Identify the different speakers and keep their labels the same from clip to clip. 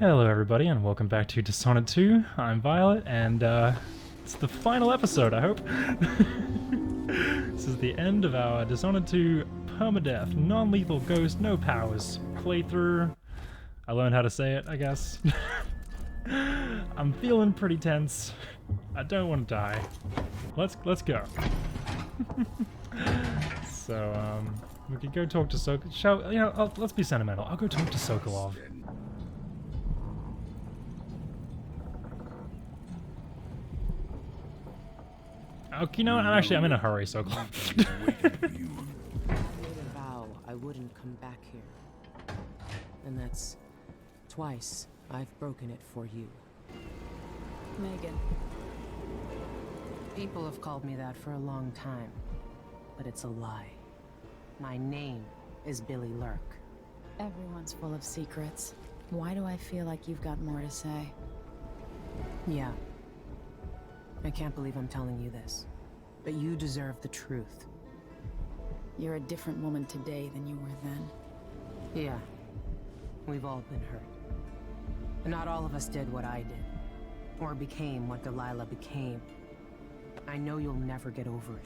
Speaker 1: Hello everybody and welcome back to Dishonored 2. I'm Violet and it's the final episode, I hope. This is the end of our Dishonored 2 Permadeath, non-lethal ghost, no powers playthrough. I learned how to say it, I guess. I'm feeling pretty tense. I don't want to die. Let's go. So we could go talk to Sokolov. Let's be sentimental. I'll go talk to Sokolov. Okay, you know what? I'm in a hurry, Sokolov.
Speaker 2: I made a vow I wouldn't come back here. And that's twice I've broken it for you.
Speaker 3: Megan.
Speaker 2: People have called me that for a long time, but it's a lie. My name is Billy Lurk.
Speaker 3: Everyone's full of secrets. Why do I feel like you've got more to say?
Speaker 2: Yeah. I can't believe I'm telling you this, but you deserve the truth.
Speaker 3: You're a different woman today than you were then.
Speaker 2: Yeah. We've all been hurt. But not all of us did what I did, or became what Delilah became. I know you'll never get over it,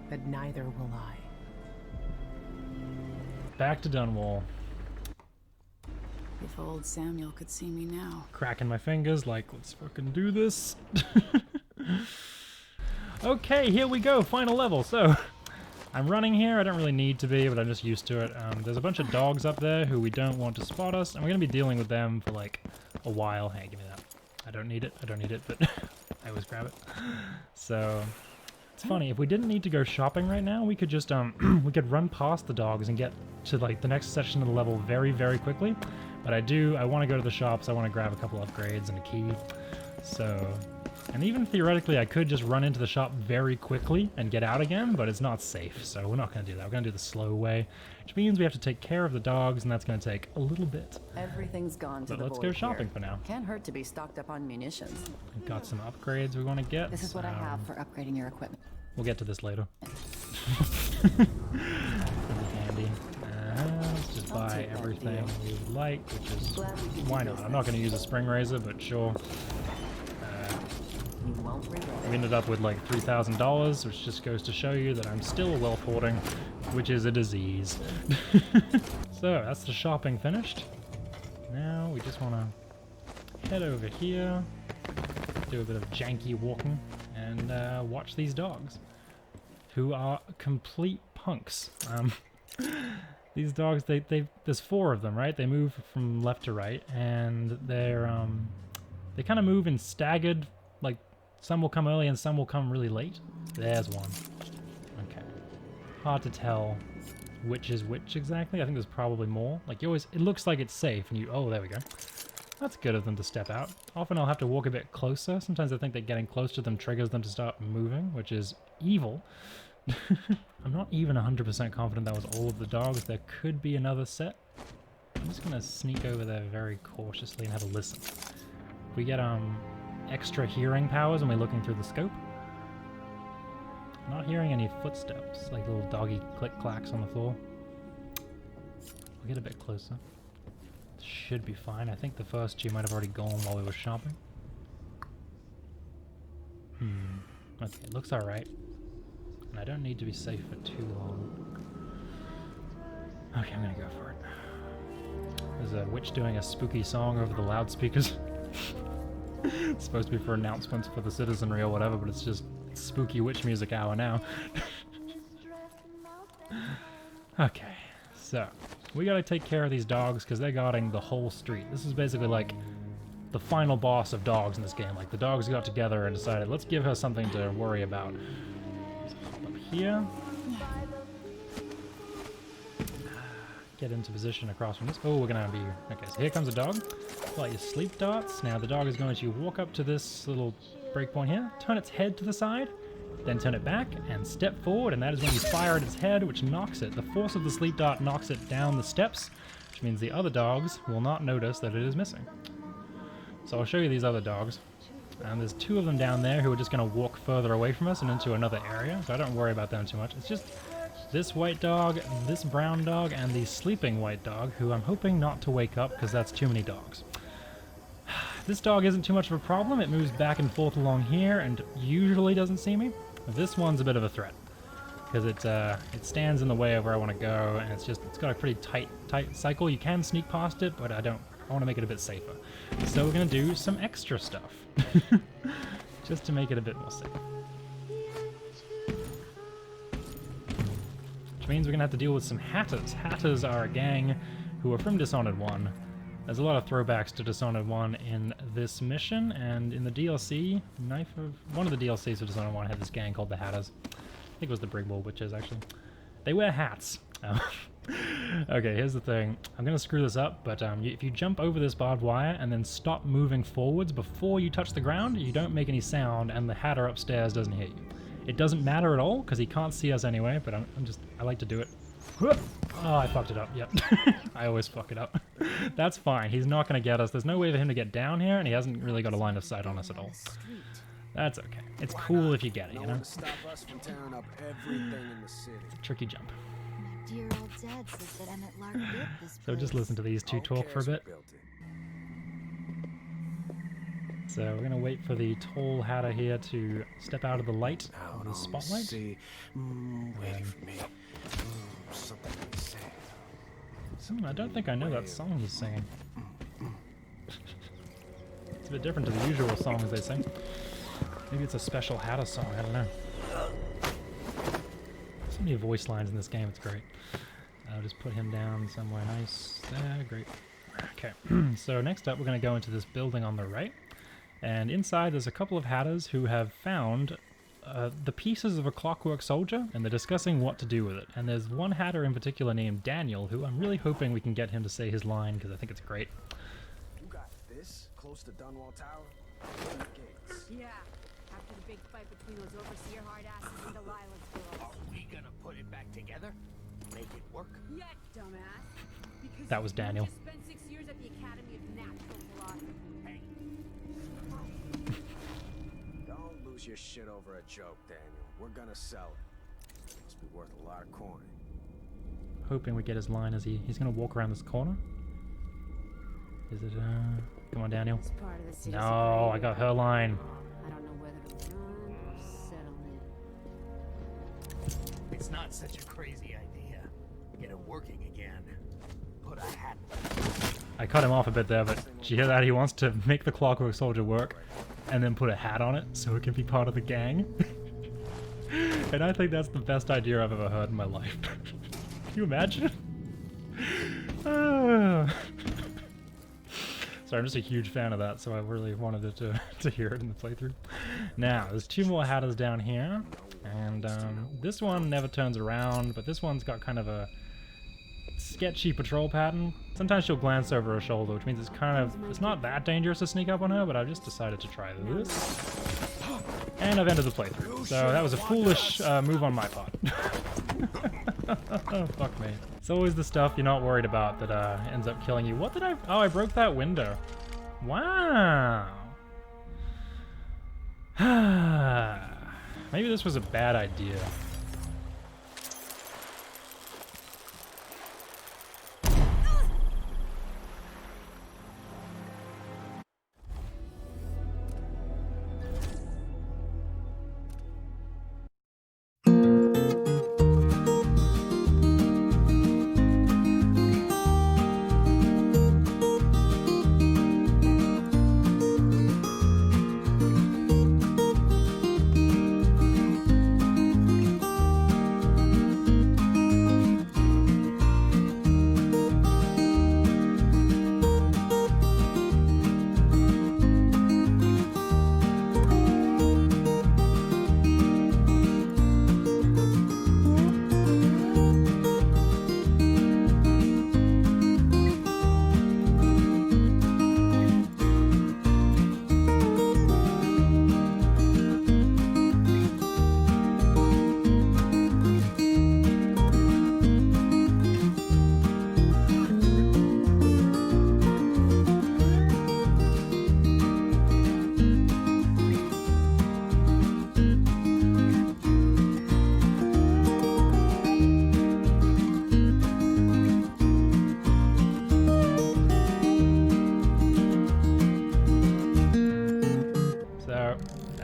Speaker 2: but neither will I.
Speaker 1: Back to Dunwall.
Speaker 3: If old Samuel could see me now.
Speaker 1: Cracking my fingers like, let's fucking do this. Okay, here we go, final level. So, I'm running here. I don't really need to be, but I'm just used to it. There's a bunch of dogs up there who we don't want to spot us, and we're going to be dealing with them for like a while. Hey, give me that. I don't need it, but I always grab it. So, it's funny, if we didn't need to go shopping right now, we could just, we could run past the dogs and get to like the next section of the level very, very quickly. But I want to go to the shops, I want to grab a couple upgrades and a key. So, and even theoretically I could just run into the shop very quickly and get out again, but it's not safe, so we're not going to do that. We're going to do the slow way, which means we have to take care of the dogs, and that's going to take a little bit.
Speaker 4: Everything's gone to
Speaker 1: But
Speaker 4: the
Speaker 1: let's
Speaker 4: board
Speaker 1: go shopping
Speaker 4: here.
Speaker 1: for now.
Speaker 4: Can't hurt to be stocked up on munitions.
Speaker 1: We've got some upgrades we want to get.
Speaker 4: This is what I have for upgrading your equipment.
Speaker 1: We'll get to this later. Pretty handy. Let's just
Speaker 4: I'll
Speaker 1: buy
Speaker 4: take that
Speaker 1: everything
Speaker 4: deal.
Speaker 1: we like, which is,
Speaker 4: Glad we could
Speaker 1: why
Speaker 4: do
Speaker 1: not?
Speaker 4: this
Speaker 1: I'm not going to use a spring razor, but sure.
Speaker 4: You won't regret
Speaker 1: We
Speaker 4: it.
Speaker 1: ended up with like $3,000, which just goes to show you that I'm still wealth hoarding, which is a disease. So that's the shopping finished. Now we just want to head over here, do a bit of janky walking, and watch these dogs, who are complete punks. These dogs, there's 4 of them, right? They move from left to right, and they kind of move in staggered, like some will come early and some will come really late. There's one. Okay. Hard to tell which is which exactly. I think there's probably more. Like it looks like it's safe, and oh, there we go. That's good of them to step out. Often I'll have to walk a bit closer. Sometimes I think that getting close to them triggers them to start moving, which is evil. I'm not even 100% confident that was all of the dogs. There could be another set. I'm just gonna sneak over there very cautiously and have a listen. If we get extra hearing powers when we're looking through the scope. I'm not hearing any footsteps, like little doggy click-clacks on the floor. We'll get a bit closer. Should be fine. I think the first 2 might have already gone while we were shopping. Okay, it looks alright. And I don't need to be safe for too long. Okay, I'm gonna go for it. There's a witch doing a spooky song over the loudspeakers. It's supposed to be for announcements for the citizenry or whatever, but it's just spooky witch music hour now. Okay, so we gotta take care of these dogs because they're guarding the whole street. This is basically like the final boss of dogs in this game. Like the dogs got together and decided, let's give her something to worry about. So up here. Get into position across from this. Oh, we're gonna be... Okay, so here comes a dog. Like your sleep darts. Now the dog is going to walk up to this little breakpoint here, turn its head to the side, then turn it back and step forward, and that is when you fire at its head, which knocks it. The force of the sleep dart knocks it down the steps, which means the other dogs will not notice that it is missing. So I'll show you these other dogs. And there's 2 of them down there who are just going to walk further away from us and into another area, so I don't worry about them too much. It's just this white dog, this brown dog, and the sleeping white dog, who I'm hoping not to wake up because that's too many dogs. This dog isn't too much of a problem. It moves back and forth along here and usually doesn't see me. This one's a bit of a threat because it stands in the way of where I want to go, and it's got a pretty tight cycle. You can sneak past it, but I want to make it a bit safer. So we're gonna do some extra stuff just to make it a bit more safe. Which means we're gonna have to deal with some hatters. Hatters are a gang who are from Dishonored 1. There's a lot of throwbacks to Dishonored 1 in this mission, and in the DLC, one of the DLCs for Dishonored 1 had this gang called the Hatters. I think it was the Brigwall Witches, actually. They wear hats. Okay, here's the thing. I'm going to screw this up, but if you jump over this barbed wire and then stop moving forwards before you touch the ground, you don't make any sound, and the Hatter upstairs doesn't hit you. It doesn't matter at all, because he can't see us anyway, but I like to do it. Oh, I fucked it up, yep. I always fuck it up. That's fine, he's not going to get us. There's no way for him to get down here, and he hasn't really got a line of sight on us at all. That's okay. It's cool if you get it, you know? It's a tricky jump.
Speaker 5: Dear old dad says that Emmett Lark built this
Speaker 1: So just listen to these two talk for a bit. So we're going to wait for the tall Hatter here to step out of the light, of the spotlight.
Speaker 6: Waiting for me. Something to say.
Speaker 1: I don't think I know that song he's singing. It's a bit different to the usual songs they sing. Maybe it's a special Hatter song, I don't know. So many voice lines in this game, it's great. I'll just put him down somewhere nice. There, great. Okay, so next up we're going to go into this building on the right. And inside there's a couple of Hatters who have found the pieces of a clockwork soldier, and they're discussing what to do with it. And there's one Hatter in particular named Daniel, who I'm really hoping we can get him to say his line, because I think it's great.
Speaker 6: You got this close to Dunwall Tower?
Speaker 7: Yeah, after the big fight between those overseer hard asses and Delilah's girls.
Speaker 8: Are we gonna put it back together? Make it work?
Speaker 7: Yeah, dumbass. Because
Speaker 1: That was Daniel.
Speaker 7: You just spent 6 years at the Academy of Natural Philosophy.
Speaker 8: Hey,
Speaker 6: Don't lose your shit over a joke, Daniel. We're gonna sell it. Must be worth a lot of coin.
Speaker 1: Hoping we get his line as he's going to walk around this corner. Is it, come on, Daniel.
Speaker 7: It's part of the city's
Speaker 1: No, I got her line.
Speaker 7: I don't know whether to run or settle in.
Speaker 8: it's not such a crazy idea. Get it working again. Put a hat.
Speaker 1: I cut him off a bit there, but did you hear that? He wants to make the clockwork soldier work and then put a hat on it so it can be part of the gang. And I think that's the best idea I've ever heard in my life. Can you imagine? Sorry, I'm just a huge fan of that, so I really wanted it to hear it in the playthrough. Now, there's two more Hatters down here, and this one never turns around, but this one's got kind of a sketchy patrol pattern. Sometimes she'll glance over her shoulder, which means it's not that dangerous to sneak up on her, but I've just decided to try this. And I've ended the playthrough. So that was a foolish move on my part. Oh, fuck me. It's always the stuff you're not worried about that ends up killing you. What did I... Oh, I broke that window. Wow. Maybe this was a bad idea.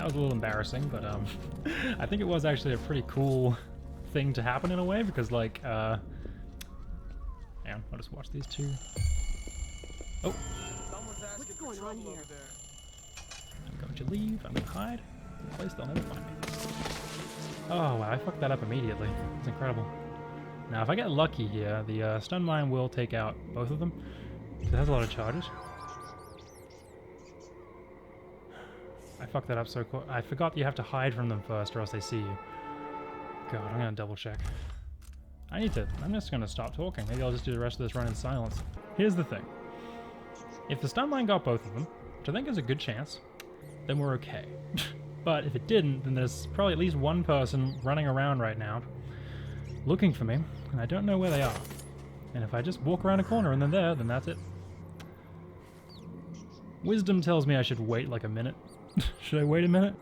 Speaker 1: was a little embarrassing, but I think it was actually a pretty cool thing to happen in a way, because like, hang on, I'll just watch these two. Oh.
Speaker 7: What's going on here?
Speaker 1: I'm going to leave, I'm going to hide in a place they'll never find me. Oh wow, I fucked that up immediately. It's incredible. Now if I get lucky here, the stun mine will take out both of them. It has a lot of charges. I fucked that up so quick. I forgot you have to hide from them first or else they see you. God, I'm gonna double check. I'm just gonna stop talking. Maybe I'll just do the rest of this run in silence. Here's the thing. If the stun line got both of them, which I think is a good chance, then we're okay. But if it didn't, then there's probably at least one person running around right now looking for me, and I don't know where they are. And if I just walk around a corner and they're there, then that's it. Wisdom tells me I should wait like a minute. Should I wait a minute?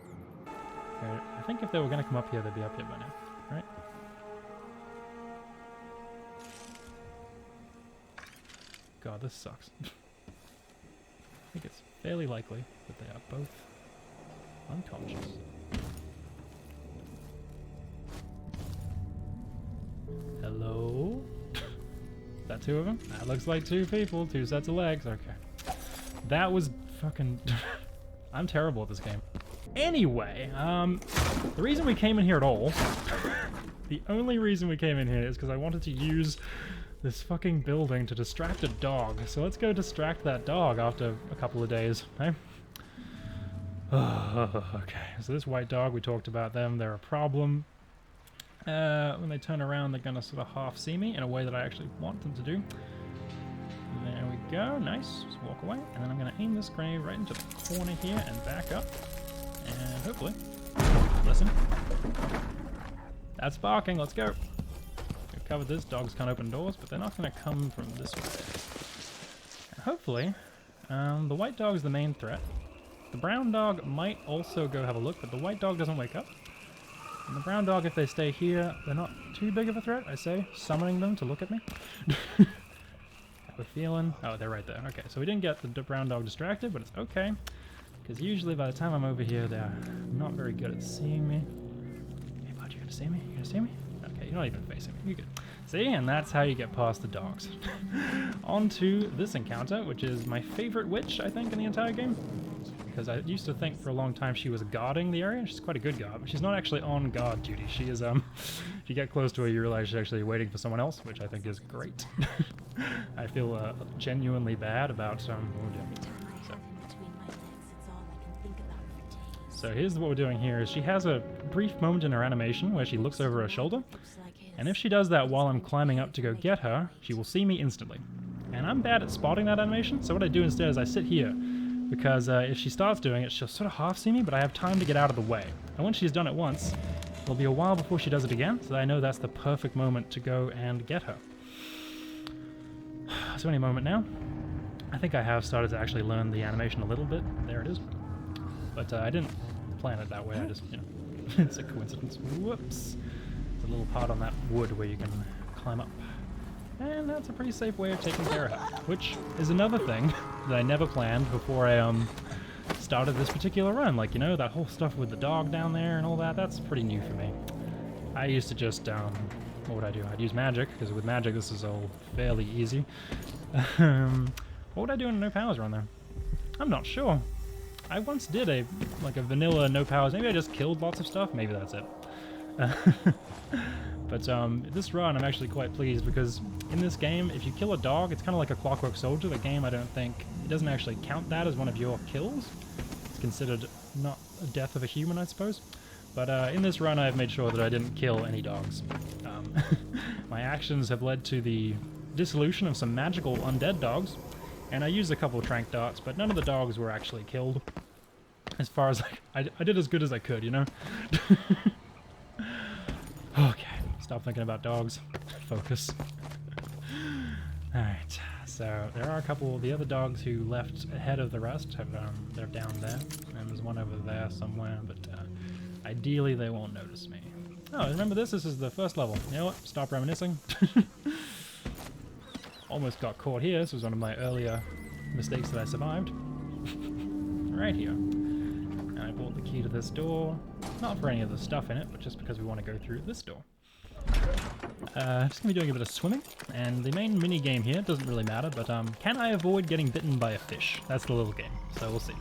Speaker 1: Okay, I think if they were going to come up here, they'd be up here by now, right? God, this sucks. I think it's fairly likely that they are both unconscious. Hello? Is that two of them? That looks like two people, two sets of legs. Okay. That was fucking... I'm terrible at this game. Anyway, the reason we came in here at all, the only reason we came in here is because I wanted to use this fucking building to distract a dog. So let's go distract that dog after a couple of days, okay? Okay, so this white dog, we talked about them, they're a problem. When they turn around, they're gonna sort of half see me in a way that I actually want them to do. There we go, nice, just walk away. And then I'm gonna aim this grenade right into the corner here and back up. And hopefully, listen. That's barking, let's go. We've covered this, dogs can't open doors, but they're not gonna come from this way. And hopefully, the white dog is the main threat. The brown dog might also go have a look, but the white dog doesn't wake up. And the brown dog, if they stay here, they're not too big of a threat, I say, summoning them to look at me. Have a feeling. Oh, they're right there. Okay, so we didn't get the brown dog distracted, but it's okay. Because usually by the time I'm over here, they're not very good at seeing me. Hey, bud, you gonna see me? You gonna see me? Okay, you're not even facing me. You're good. See, and that's how you get past the dogs. On to this encounter, which is my favorite witch, I think, in the entire game. Because I used to think for a long time she was guarding the area. She's quite a good guard, but she's not actually on guard duty. She is, if you get close to her, you realize she's actually waiting for someone else, which I think is great. I feel genuinely bad about So here's what we're doing here is she has a brief moment in her animation where she looks over her shoulder, and if she does that while I'm climbing up to go get her, she will see me instantly. And I'm bad at spotting that animation, so what I do instead is I sit here, because if she starts doing it, she'll sort of half see me, but I have time to get out of the way. And once she's done it once, it'll be a while before she does it again, so I know that's the perfect moment to go and get her. So any moment now. I think I have started to actually learn the animation a little bit. There it is. But I didn't plan it that way, I just, you know, it's a coincidence. Whoops. There's a little part on that wood where you can climb up. And that's a pretty safe way of taking care of her, which is another thing that I never planned before I started this particular run. Like, you know, that whole stuff with the dog down there and all that, that's pretty new for me. I used to just, what would I do? I'd use magic, because with magic this is all fairly easy. What would I do in a no powers run though? I'm not sure. I once did a vanilla no powers, maybe I just killed lots of stuff, maybe that's it. But this run I'm actually quite pleased because in this game, if you kill a dog, it's kind of like a Clockwork Soldier. The game, I don't think, it doesn't actually count that as one of your kills. It's considered not a death of a human, I suppose. But in this run, I've made sure that I didn't kill any dogs. My actions have led to the dissolution of some magical undead dogs, and I used a couple of trank darts, but none of the dogs were actually killed. As far as I did as good as I could, you know? Okay. Stop thinking about dogs. Focus. Alright, so there are a couple of the other dogs who left ahead of the rest. They're down there, and there's one over there somewhere, but ideally they won't notice me. Oh, remember this? This is the first level. You know what? Stop reminiscing. Almost got caught here. This was one of my earlier mistakes that I survived. Right here. And I bought the key to this door, not for any of the stuff in it, but just because we want to go through this door. Just gonna be doing a bit of swimming, and the main mini game here doesn't really matter, but can I avoid getting bitten by a fish? That's the little game, so we'll see.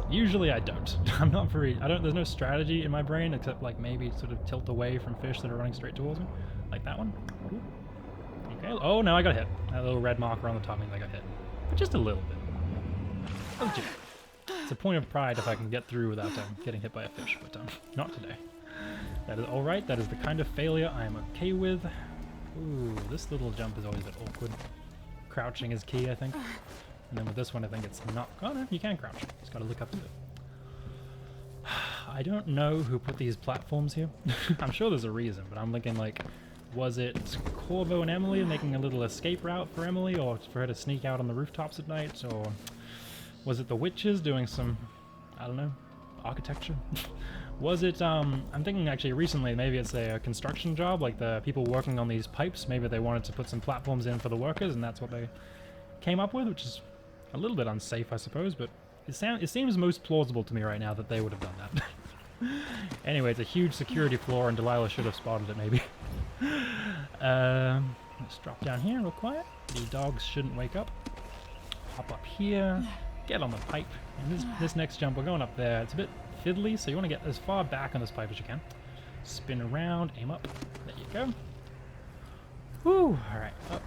Speaker 1: Usually I don't. I'm not very, there's no strategy in my brain except like maybe sort of tilt away from fish that are running straight towards me. Like that one. Ooh. Okay, oh no, I got hit. That little red marker on the top means I got hit. But just a little bit. Oh, gee. It's a point of pride if I can get through without getting hit by a fish, but not today. That is alright, that is the kind of failure I am okay with. Ooh, this little jump is always a bit awkward. Crouching is key, I think. And then with this one, I think it's not... Oh no, you can crouch. Just gotta look up to it. I don't know who put these platforms here. I'm sure there's a reason, but I'm thinking like, was it Corvo and Emily making a little escape route for Emily, or for her to sneak out on the rooftops at night, or was it the witches doing some, I don't know, architecture? Was it, I'm thinking actually recently, maybe it's a construction job, like the people working on these pipes, maybe they wanted to put some platforms in for the workers, and that's what they came up with, which is a little bit unsafe, I suppose, but it seems most plausible to me right now that they would have done that. Anyway, it's a huge security flaw, and Delilah should have spotted it, maybe. Let's drop down here real quiet. The dogs shouldn't wake up. Hop up here, get on the pipe, and this next jump, we're going up there. It's a bit fiddly, so you want to get as far back on this pipe as you can. Spin around, aim up. There you go. Woo! Alright, up.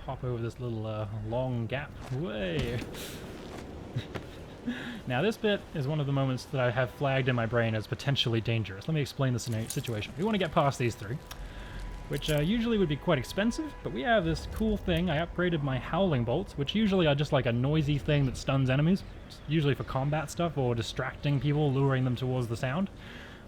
Speaker 1: Hop over this little long gap. Way! Now this bit is one of the moments that I have flagged in my brain as potentially dangerous. Let me explain the situation. We want to get past these three, which usually would be quite expensive, but we have this cool thing. I upgraded my howling bolts, which usually are just like a noisy thing that stuns enemies, usually for combat stuff or distracting people, luring them towards the sound.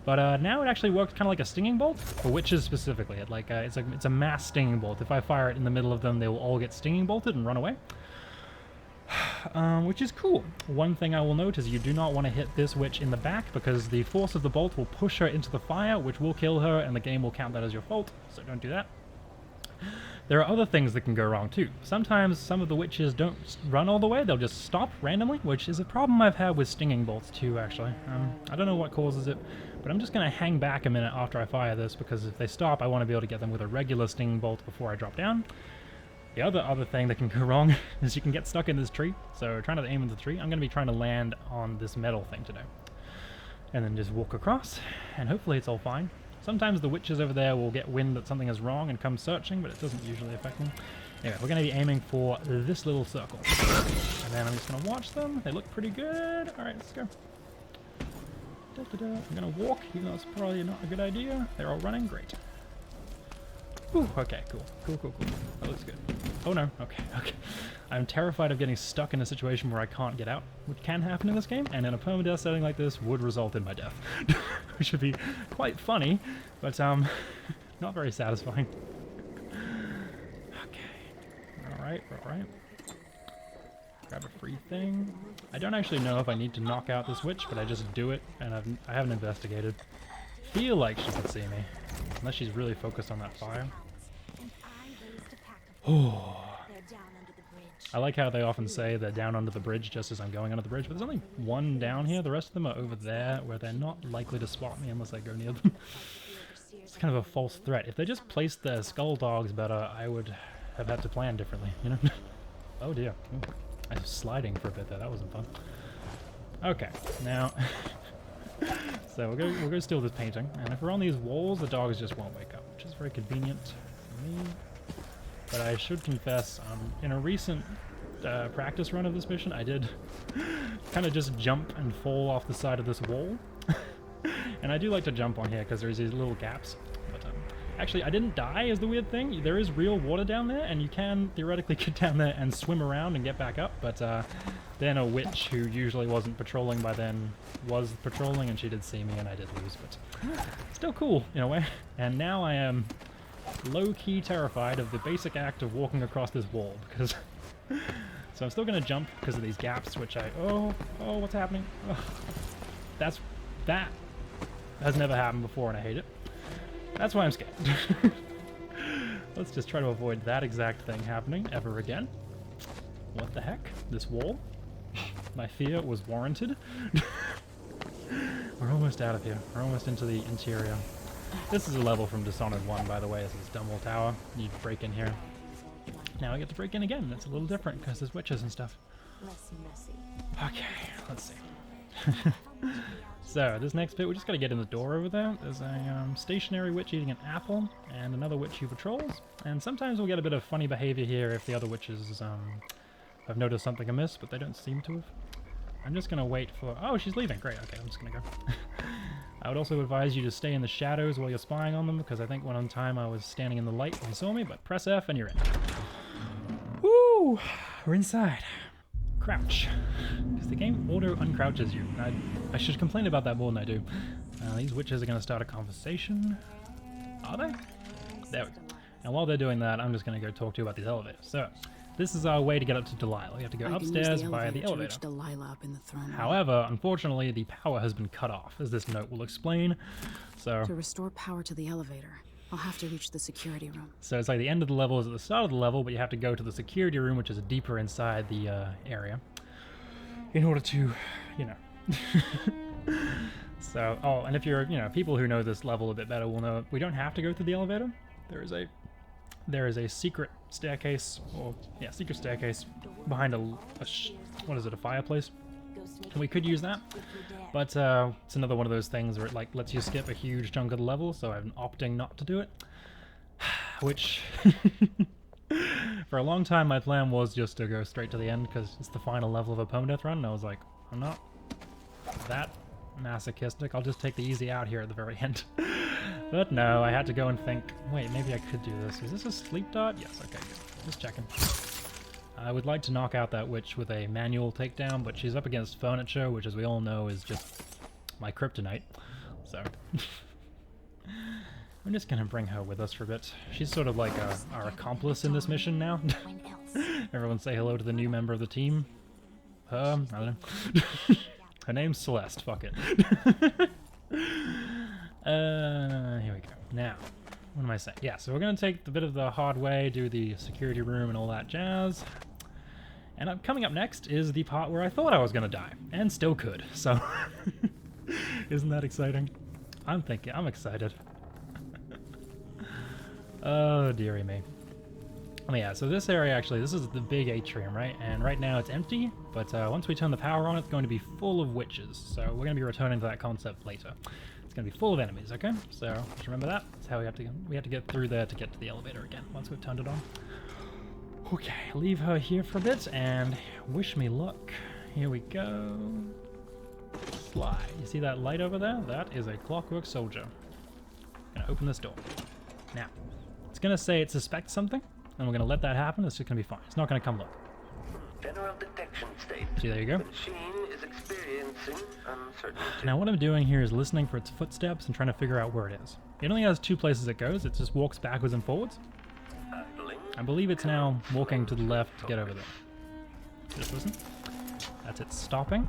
Speaker 1: But now it actually works kind of like a stinging bolt, for witches specifically. It's a mass stinging bolt. If I fire it in the middle of them, they will all get stinging bolted and run away. Which is cool. One thing I will note is you do not want to hit this witch in the back, because the force of the bolt will push her into the fire, which will kill her, and the game will count that as your fault, so don't do that. There are other things that can go wrong too. Sometimes some of the witches don't run all the way, they'll just stop randomly, which is a problem I've had with stinging bolts too, actually. I don't know what causes it, but I'm just going to hang back a minute after I fire this, because if they stop, I want to be able to get them with a regular stinging bolt before I drop down. The other thing that can go wrong is you can get stuck in this tree, so trying to aim at the tree, I'm going to be trying to land on this metal thing today. And then just walk across, and hopefully it's all fine. Sometimes the witches over there will get wind that something is wrong and come searching, but it doesn't usually affect them. Anyway, we're going to be aiming for this little circle. And then I'm just going to watch them. They look pretty good. Alright, let's go. I'm going to walk, even though it's probably not a good idea. They're all running. Great. Ooh, okay, cool. Cool. That looks good. Oh no, okay. I'm terrified of getting stuck in a situation where I can't get out, which can happen in this game, and in a permadeath setting like this would result in my death. Which would be quite funny, but not very satisfying. Okay. Alright. Grab a free thing. I don't actually know if I need to knock out this witch, but I just do it, and I haven't investigated. Feel like she could see me. Unless she's really focused on that fire. Oh. I like how they often say they're down under the bridge just as I'm going under the bridge, but there's only one down here. The rest of them are over there where they're not likely to spot me unless I go near them. It's kind of a false threat. If they just placed their skull dogs better, I would have had to plan differently, you know? Oh dear. Ooh. I was sliding for a bit there. That wasn't fun. Okay, now... So we'll go steal this painting, and if we're on these walls, the dogs just won't wake up, which is very convenient for me. But I should confess, in a recent practice run of this mission, I did kind of just jump and fall off the side of this wall. And I do like to jump on here because there's these little gaps. But actually, I didn't die is the weird thing. There is real water down there, and you can theoretically get down there and swim around and get back up, but then a witch who usually wasn't patrolling by then was patrolling, and she did see me, and I did lose, but still cool in a way. And now I am low-key terrified of the basic act of walking across this wall, because... So I'm still going to jump because of these gaps, which oh, what's happening? Oh. That has never happened before, and I hate it. That's why I'm scared. Let's just try to avoid that exact thing happening ever again. What the heck? This wall? My fear was warranted. We're almost out of here. We're almost into the interior. This is a level from Dishonored 1, by the way. This is Dunwall Tower. You break in here. Now I get to break in again. That's a little different because there's witches and stuff.
Speaker 5: Less messy.
Speaker 1: Okay, let's see. So, this next bit, we just gotta get in the door over there. There's a stationary witch eating an apple, and another witch who patrols. And sometimes we'll get a bit of funny behavior here if the other witches have noticed something amiss, but they don't seem to have. I'm just gonna wait for... Oh, she's leaving. Great, okay, I'm just gonna go. I would also advise you to stay in the shadows while you're spying on them, because I think one on time I was standing in the light when you saw me, but press F and you're in. Woo! We're inside. Crouch. Because the game auto-uncrouches you. I should complain about that more than I do. These witches are going to start a conversation. Are they? There we go. And while they're doing that, I'm just going to go talk to you about these elevators. So, this is our way to get up to Delilah. We have to go upstairs via the elevator.
Speaker 3: To reach Delilah up in the throne room.
Speaker 1: However, unfortunately, the power has been cut off, as this note will explain. So,
Speaker 3: to restore power to the elevator, I'll have to reach the security room.
Speaker 1: So it's like the end of the level is at the start of the level, but you have to go to the security room, which is deeper inside the area, in order to, you know. So, oh, and if you're, you know, people who know this level a bit better will know we don't have to go through the elevator. There is a secret staircase, or yeah, secret staircase behind what is it, a fireplace? And we could use that, but it's another one of those things where it like lets you skip a huge chunk of the level, so I'm opting not to do it. Which, for a long time, my plan was just to go straight to the end because it's the final level of a permadeath run, and I was like, I'm not that masochistic. I'll just take the easy out here at the very end. But no, I had to go and think, wait, maybe I could do this. Is this a sleep dart? Yes, okay, good. Just checking. I would like to knock out that witch with a manual takedown, but she's up against furniture, which as we all know is just my kryptonite. So, I'm just gonna bring her with us for a bit. She's sort of like our accomplice in this mission now. Everyone say hello to the new member of the team. I don't know. Her name's Celeste, fuck it. Here we go. Now, what am I saying? Yeah, so we're gonna take the bit of the hard way, do the security room and all that jazz. And coming up next is the part where I thought I was gonna die, and still could, so... Isn't that exciting? I'm excited. Oh, dearie me. Oh yeah, so this area actually, this is the big atrium, right? And right now it's empty, but once we turn the power on, it's going to be full of witches. So we're going to be returning to that concept later. It's going to be full of enemies, okay? So just remember that. That's how we have to get through there to get to the elevator again, once we've turned it on. Okay, leave her here for a bit, and wish me luck. Here we go. Slide. You see that light over there? That is a clockwork soldier. I'm gonna open this door. Now, it's gonna say it suspects something, and we're gonna let that happen. It's just gonna be fine. It's not gonna come look.
Speaker 9: General detection state.
Speaker 1: See, there you go.
Speaker 9: The machine is experiencing uncertainty.
Speaker 1: Now what I'm doing here is listening for its footsteps and trying to figure out where it is. It only has two places it goes. It just walks backwards and forwards. I believe it's now walking to the left to get over there. Just listen. That's it stopping,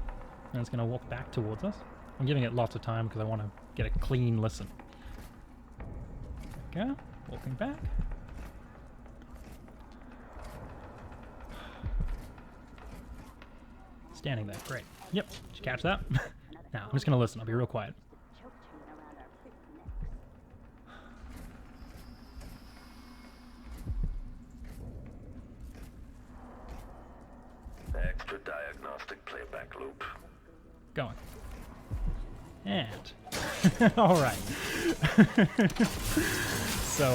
Speaker 1: and it's going to walk back towards us. I'm giving it lots of time because I want to get a clean listen. There we go. Walking back. Standing there. Great. Yep. Did you catch that? Now, I'm just going to listen. I'll be real quiet.
Speaker 9: Extra diagnostic playback loop.
Speaker 1: Going. And. Alright. So,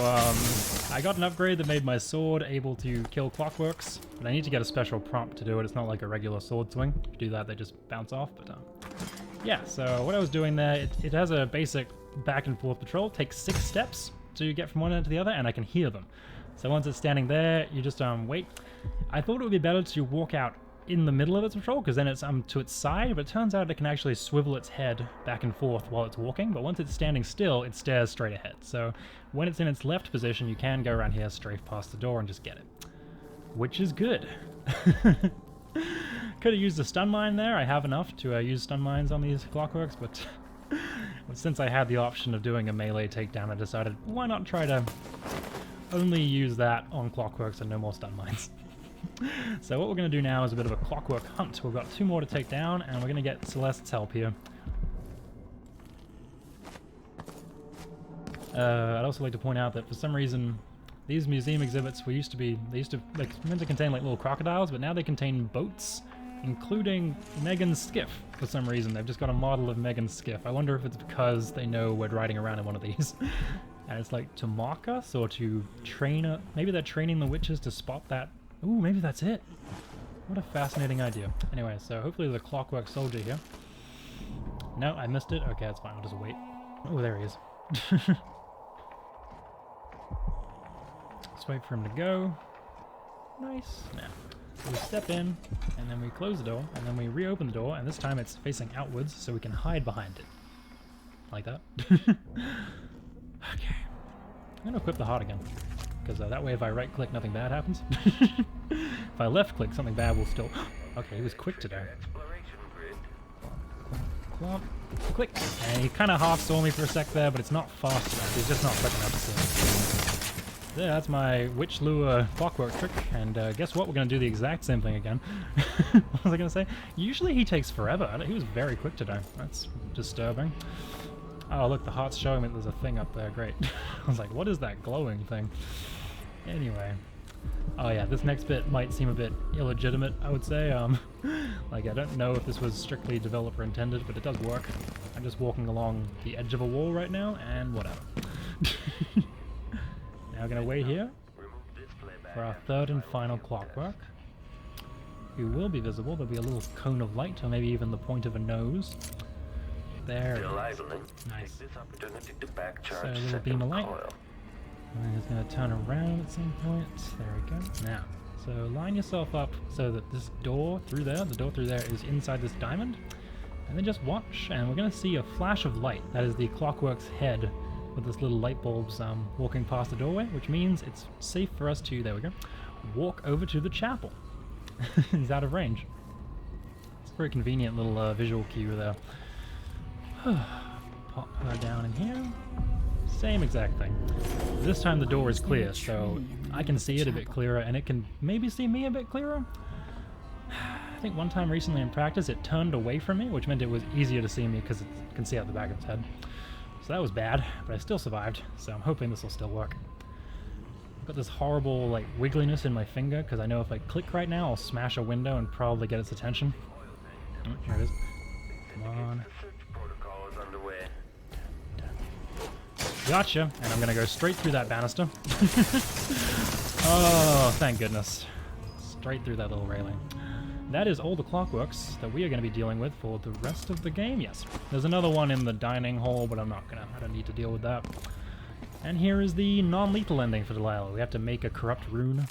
Speaker 1: I got an upgrade that made my sword able to kill clockworks, but I need to get a special prompt to do it. It's not like a regular sword swing. If you do that, they just bounce off, but, yeah, so what I was doing there, it has a basic back and forth patrol. It takes 6 steps to get from one end to the other, and I can hear them. So once it's standing there, you just, wait. I thought it would be better to walk out in the middle of its patrol, because then it's to its side, but it turns out it can actually swivel its head back and forth while it's walking, but once it's standing still, it stares straight ahead. So when it's in its left position, you can go around here, strafe past the door, and just get it. Which is good. Could have used a stun mine there. I have enough to use stun mines on these clockworks, but since I had the option of doing a melee takedown, I decided, why not try to only use that on clockworks and no more stun mines. So what we're going to do now is a bit of a clockwork hunt. We've got 2 more to take down, and we're going to get Celeste's help here. I'd also like to point out that for some reason, these museum exhibits they used to like, meant to contain like little crocodiles, but now they contain boats, including Megan's skiff. For some reason, they've just got a model of Megan's skiff. I wonder if it's because they know we're riding around in one of these. And it's like to mock us or to train maybe they're training the witches to spot that. Ooh, maybe that's it. What a fascinating idea. Anyway, so hopefully there's a clockwork soldier here. No, I missed it. Okay, that's fine. I'll just wait. Oh, there he is. Let's wait for him to go. Nice. Now, so we step in, and then we close the door, and then we reopen the door, and this time it's facing outwards so we can hide behind it. Like that. Okay. I'm gonna equip the heart again, because that way if I right click nothing bad happens. If I left click something bad will still... Okay, he was quick today. Clomp, click. And he kind of half saw me for a sec there, but it's not fast enough. He's just not quick enough to see. There, that's my witch lure clockwork trick, and guess what? We're gonna do the exact same thing again. What was I gonna say? Usually he takes forever. He was very quick today. That's disturbing. Oh, look, the heart's showing me there's a thing up there. Great. I was like, what is that glowing thing? Anyway. Oh yeah, this next bit might seem a bit illegitimate, I would say. Like, I don't know if this was strictly developer intended, but it does work. I'm just walking along the edge of a wall right now, and whatever. Now we're going to wait here for our 3rd and final clockwork, who will be visible. There'll be a little cone of light, or maybe even the point of a nose. There it is. Nice. So a little beam of light. And then it's going to turn around at some point. There we go. Now, so line yourself up so that this door through there, the door through there is inside this diamond. And then just watch, and we're going to see a flash of light. That is the clockwork's head with this little light bulbs walking past the doorway, which means it's safe for us to, there we go, walk over to the chapel. He's out of range. It's a very convenient little visual cue there. Pop her down in here. Same exact thing. This time the door is clear, so I can see it a bit clearer, and it can maybe see me a bit clearer. I think one time recently in practice it turned away from me, which meant it was easier to see me because it can see out the back of its head. So that was bad, but I still survived, so I'm hoping this will still work. I've got this horrible like wiggliness in my finger because I know if I click right now I'll smash a window and probably get its attention. Oh, here it is. Come on. Gotcha, and I'm gonna go straight through that banister. Oh, thank goodness. Straight through that little railing. That is all the clockworks that we are going to be dealing with for the rest of the game, yes. There's another one in the dining hall, but I don't need to deal with that. And here is the non-lethal ending for Delilah. We have to make a corrupt rune.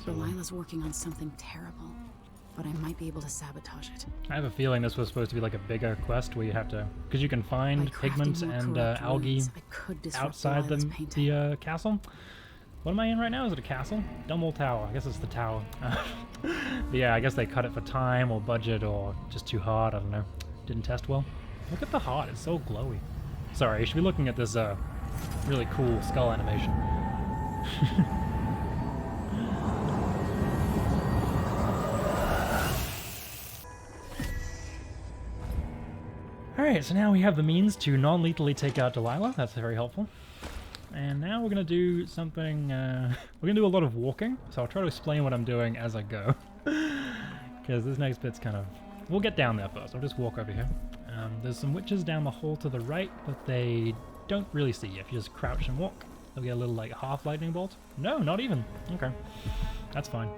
Speaker 1: So
Speaker 3: Delilah's working on something terrible, but I might be able to sabotage it.
Speaker 1: I have a feeling this was supposed to be like a bigger quest where you have to, because you can find pigment and algae outside the castle. What am I in right now? Is it a castle? Dunwall Tower. I guess it's the tower. But yeah, I guess they cut it for time or budget or just too hard. I don't know. Didn't test well. Look at the heart. It's so glowy. Sorry, you should be looking at this really cool skull animation. Alright, so now we have the means to non-lethally take out Delilah. That's very helpful. And now we're going to do something, we're going to do a lot of walking, so I'll try to explain what I'm doing as I go. Because this next bit's kind of... We'll get down there first, I'll just walk over here. There's some witches down the hall to the right, but they don't really see you. If you just crouch and walk, they'll get a little, like, half lightning bolt. No, not even. Okay. That's fine.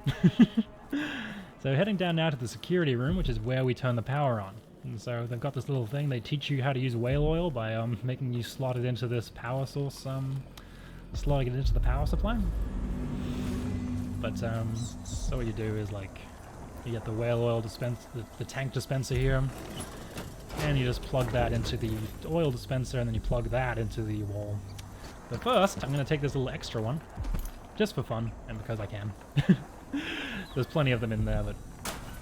Speaker 1: So heading down now to the security room, which is where we turn the power on. And so they've got this little thing, they teach you how to use whale oil by making you slot it into this power source, slotting it into the power supply. But so what you do is like, you get the whale oil dispenser, the tank dispenser here, and you just plug that into the oil dispenser, and then you plug that into the wall. But first, I'm going to take this little extra one, just for fun, and because I can. There's plenty of them in there, but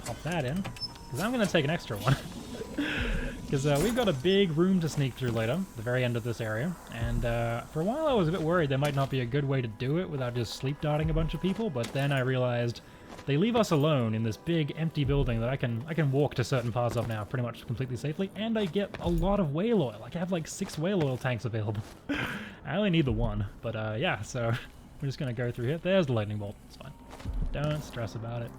Speaker 1: pop that in, because I'm going to take an extra one. Because we've got a big room to sneak through later, the very end of this area, and for a while I was a bit worried there might not be a good way to do it without just sleep darting a bunch of people, but then I realized they leave us alone in this big empty building that I can walk to certain parts of now pretty much completely safely, and I get a lot of whale oil. Like I have like 6 whale oil tanks available. I only need the 1, but yeah, so we're just gonna go through here. There's the lightning bolt. It's fine. Don't stress about it.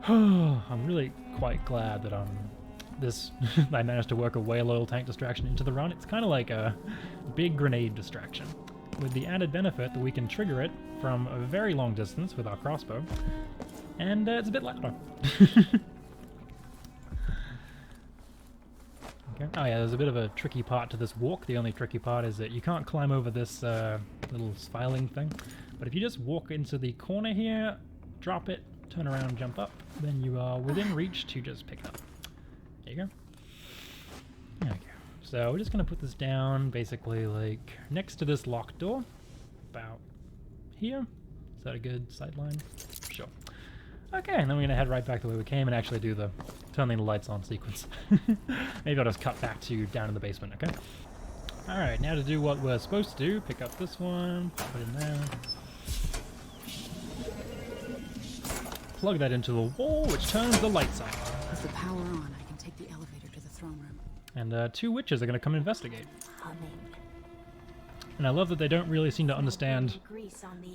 Speaker 1: I'm really quite glad that I managed to work a whale oil tank distraction into the run. It's kind of like a big grenade distraction, with the added benefit that we can trigger it from a very long distance with our crossbow, and it's a bit louder. Okay. Oh yeah, there's a bit of a tricky part to this walk. The only tricky part is that you can't climb over this little spiling thing, but if you just walk into the corner here, drop it, turn around, jump up, then you are within reach to just pick it up. There you go. There we go. So we're just going to put this down basically like next to this locked door, about here. Is that a good sight line? Sure. Okay, and then we're going to head right back the way we came and actually do the turning the lights on sequence. Maybe I'll just cut back to down in the basement, okay? Alright, now to do what we're supposed to do, pick up this one, put it in there. Plug that into the wall, which turns the lights on.
Speaker 3: With the power on, I can take the elevator to the throne room.
Speaker 1: And 2 witches are going to come investigate. And I love that they don't really seem to understand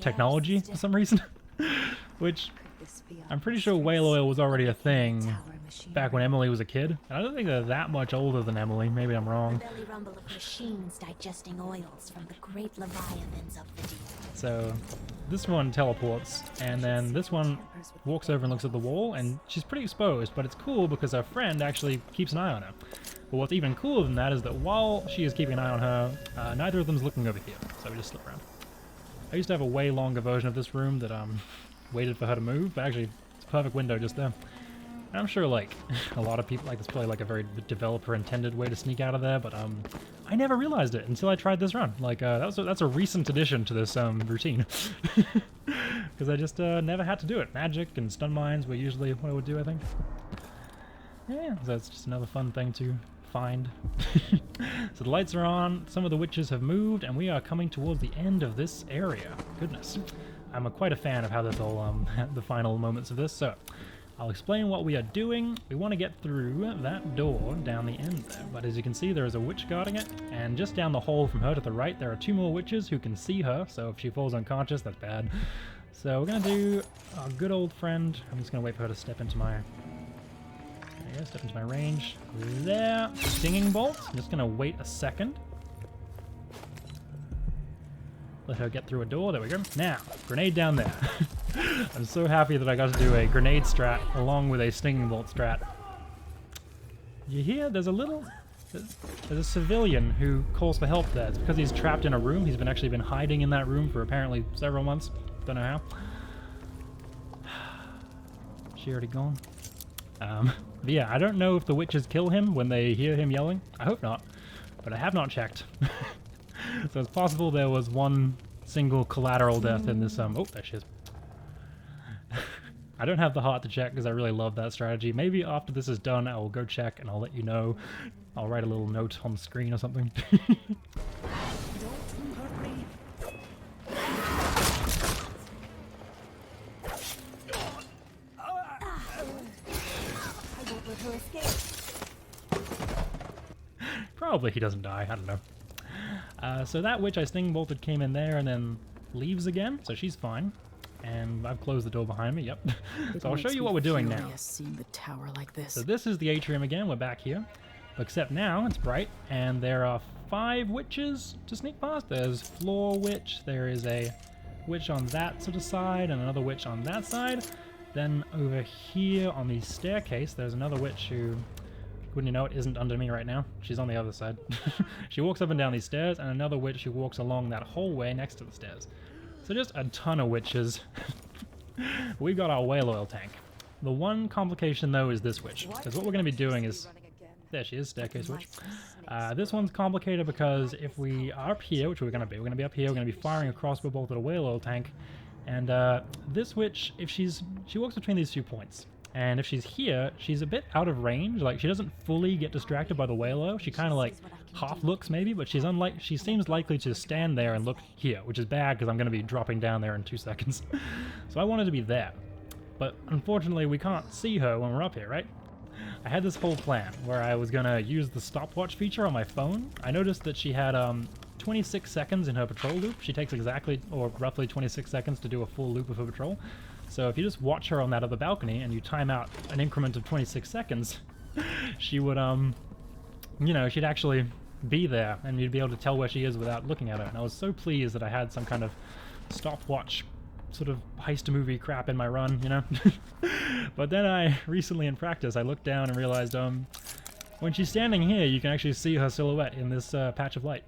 Speaker 1: technology for some reason. Which, I'm pretty sure whale oil was already a thing back when Emily was a kid. And I don't think they're that much older than Emily. Maybe I'm wrong.
Speaker 5: The belly rumble of machines digesting oils from the great leviathans of the deep.
Speaker 1: So, this one teleports, and then this one walks over and looks at the wall, and she's pretty exposed, but it's cool because her friend actually keeps an eye on her. But what's even cooler than that is that while she is keeping an eye on her, neither of them's looking over here, so we just slip around. I used to have a way longer version of this room that waited for her to move, but actually it's a perfect window just there. And I'm sure like a lot of people, like, it's probably like a very developer intended way to sneak out of there, but I never realized it until I tried this run. Like that's a recent addition to this routine. Because I just never had to do it. Magic and stun mines were usually what I would do, I think. Yeah, so it's just another fun thing to find. So the lights are on, some of the witches have moved, and we are coming towards the end of this area. Goodness. I'm quite a fan of how this all, the final moments of this, so I'll explain what we are doing. We want to get through that door down the end there, but as you can see there is a witch guarding it, and just down the hall from her to the right there are 2 more witches who can see her, so if she falls unconscious, that's bad. So we're going to do our good old friend. I'm just going to wait for her to step into my... There you go, step into my range. There. Stinging bolt. I'm just going to wait a second. Let her get through a door. There we go. Now, grenade down there. I'm so happy that I got to do a grenade strat along with a stinging bolt strat. You hear? There's a civilian who calls for help there. It's because he's trapped in a room. He's actually been hiding in that room for apparently several months. Don't know how. She already gone? But yeah, I don't know if the witches kill him when they hear him yelling. I hope not, but I have not checked. So it's possible there was one single collateral death in this, oh, there she is. I don't have the heart to check because I really love that strategy. Maybe after this is done, I will go check and I'll let you know. I'll write a little note on the screen or something. Probably he doesn't die, I don't know. So that witch I sting bolted came in there and then leaves again, so she's fine. And I've closed the door behind me, yep. So I'll show you what we're doing now.
Speaker 3: Seeing the tower like this.
Speaker 1: So this is the atrium again, we're back here. Except now it's bright, and there are 5 witches to sneak past. There's floor witch, there is a witch on that sort of side, and another witch on that side. Then over here on the staircase, there's another witch who, wouldn't you know it, isn't under me right now. She's on the other side. She walks up and down these stairs, and another witch who walks along that hallway next to the stairs. So just a ton of witches. We got our whale oil tank. The one complication though is this witch, because what we're going to be doing is... There she is, staircase witch. This one's complicated because if we are up here, which we're going to be up here, we're going to be firing a crossbow bolt at a whale oil tank. And this witch, if she walks between these 2 points. And if she's here, she's a bit out of range. Like, she doesn't fully get distracted by the whale oil. She kind of like half looks maybe, but she seems likely to stand there and look here, which is bad because I'm going to be dropping down there in 2 seconds. So I wanted to be there. but unfortunately we can't see her when we're up here, right? I had this whole plan where I was gonna use the stopwatch feature on my phone. I noticed that she had 26 seconds in her patrol loop. She takes exactly, or roughly 26 seconds to do a full loop of her patrol. So if you just watch her on that other balcony and you time out an increment of 26 seconds, she would, you know, she'd actually be there and you'd be able to tell where she is without looking at her. And I was so pleased that I had some kind of stopwatch sort of heist movie crap in my run, you know? But then I, recently in practice, I looked down and realized, when she's standing here, you can actually see her silhouette in this patch of light.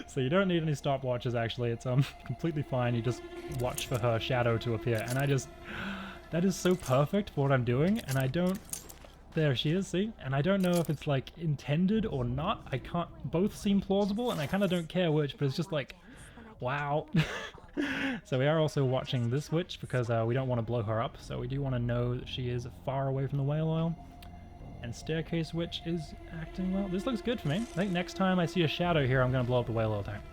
Speaker 1: So you don't need any stopwatches, actually. It's completely fine. You just watch for her shadow to appear. And that is so perfect for what I'm doing, and I don't... There she is, see? And I don't know if it's, like, intended or not. I can't... Both seem plausible, and I kind of don't care which, but it's just like, wow. So we are also watching this witch, because we don't want to blow her up, so we do want to know that she is far away from the whale oil. And Staircase Witch is acting well. This looks good for me. I think next time I see a shadow here, I'm going to blow up the whale oil tank.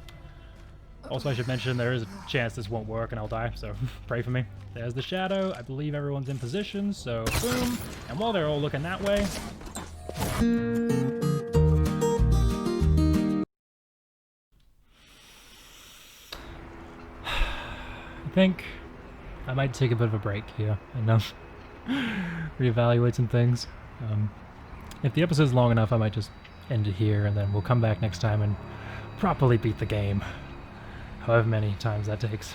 Speaker 1: Also, I should mention there is a chance this won't work and I'll die, so pray for me. There's the shadow. I believe everyone's in position, so boom. And while they're all looking that way... I think I might take a bit of a break here and reevaluate some things. If the episode's long enough, I might just end it here, and then we'll come back next time and properly beat the game. However many times that takes.